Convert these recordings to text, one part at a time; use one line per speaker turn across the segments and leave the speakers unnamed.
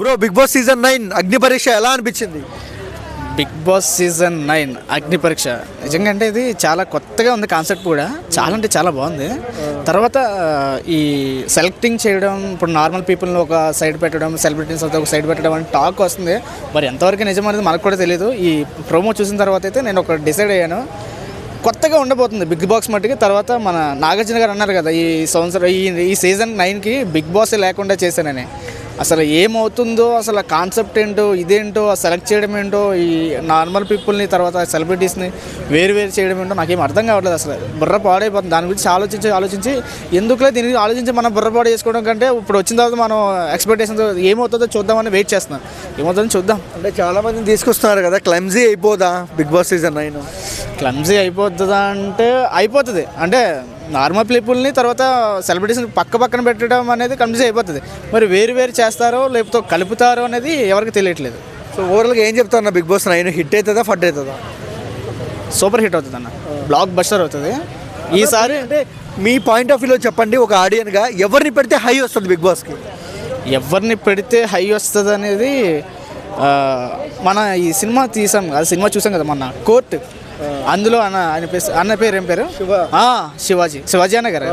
Bro big Boss season 9 అగ్ని పరీక్ష ఎలా అనిపించింది?
బిగ్ బాస్ సీజన్ 9 అగ్ని పరీక్ష నిజంగా అంటే ఇది చాలా కొత్తగా ఉంది. కాన్సెప్ట్ కూడా చాలా అంటే చాలా బాగుంది. తర్వాత ఈ సెలెక్టింగ్ చేయడం, ఇప్పుడు నార్మల్ పీపుల్ని ఒక సైడ్ పెట్టడం, సెలబ్రిటీస్ అయితే ఒక సైడ్ పెట్టడం అని టాక్ వస్తుంది. మరి ఎంతవరకు నిజం అనేది మనకు కూడా తెలియదు. ఈ ప్రోమో చూసిన తర్వాత అయితే నేను ఒక డిసైడ్ అయ్యాను, కొత్తగా ఉండబోతుంది బిగ్ బాస్ మట్టుకి. తర్వాత మన నాగార్జున గారు అన్నారు కదా, ఈ సంవత్సరం ఈ సీజన్ 9కి బిగ్ బాస్ లేకుండా చేశానని. అసలు ఏమవుతుందో, అసలు కాన్సెప్ట్ ఏంటో, ఇదేంటో, సెలెక్ట్ చేయడం ఏంటో, ఈ నార్మల్ పీపుల్ని తర్వాత సెలబ్రిటీస్ని వేరు చేయడం ఏంటో నాకేం అర్థం కావట్లేదు. అసలు బుర్ర పాడైపోతుంది. దాని గురించి ఆలోచించి ఎందుకులే దీని గురించి ఆలోచించి మనం బుర్ర పాడు చేసుకోవడం కంటే ఇప్పుడు వచ్చిన తర్వాత మనం ఎక్స్పెక్టేషన్స్ ఏమవుతుందో చూద్దామని వెయిట్ చేస్తున్నాం. ఏమవుతుందో చూద్దాం.
అంటే చాలా మందిని తీసుకొస్తున్నారు కదా, క్లమ్జీ అయిపోదా బిగ్ బాస్ సీజన్ 9?
క్లమ్జీ అయిపోతుందా అంటే అయిపోతుంది. అంటే నార్మల్ పీపుల్ని తర్వాత సెలబ్రిటీస్ని పక్కన పెట్టడం అనేది క్లమ్జీ అయిపోతుంది. మరి వేరు చేస్తారో లేకపోతే కలుపుతారో అనేది ఎవరికి తెలియట్లేదు.
సో ఓవరాల్గా ఏం చెప్తారు బిగ్ బాస్ 9 హిట్ అవుతుందా ఫట్ అవుతుందా?
సూపర్ హిట్ అవుతుంది అన్న, బ్లాక్ బస్టర్ అవుతుంది ఈసారి.
అంటే మీ పాయింట్ ఆఫ్ వ్యూలో చెప్పండి, ఒక ఆడియన్గా ఎవరిని పెడితే హై వస్తుంది బిగ్ బాస్కి?
ఎవరిని పెడితే హై వస్తుంది అనేది మన ఈ సినిమా చూసాం కదా మొన్న కోర్టు, అందులో అన్న పేరు ఏం పేరు? శివాజీ అన్న గారు.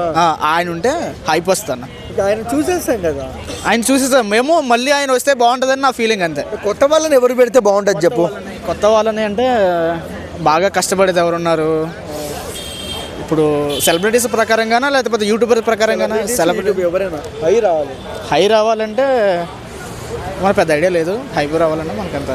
ఆయన ఉంటే హైప్ వస్తుంది అన్న.
ఆయన చూసేస్తాం కదా,
ఆయన చూసేస్తాం మేము. మళ్ళీ ఆయన వస్తే బాగుంటుందని నా ఫీలింగ్ అంతే.
కొత్త వాళ్ళని ఎవరు పెడితే బాగుంటుంది చెప్పు?
కొత్త వాళ్ళని అంటే బాగా కష్టపడేది ఎవరున్నారు ఇప్పుడు? సెలబ్రిటీస్ ప్రకారంగానా లేకపోతే యూట్యూబర్ ప్రకారంగానా? సెలబ్రిటీ
ఎవరైనా హై రావాలి.
హై రావాలంటే మనకు పెద్ద ఐడియా లేదు. హై రావాలంటే మనకంత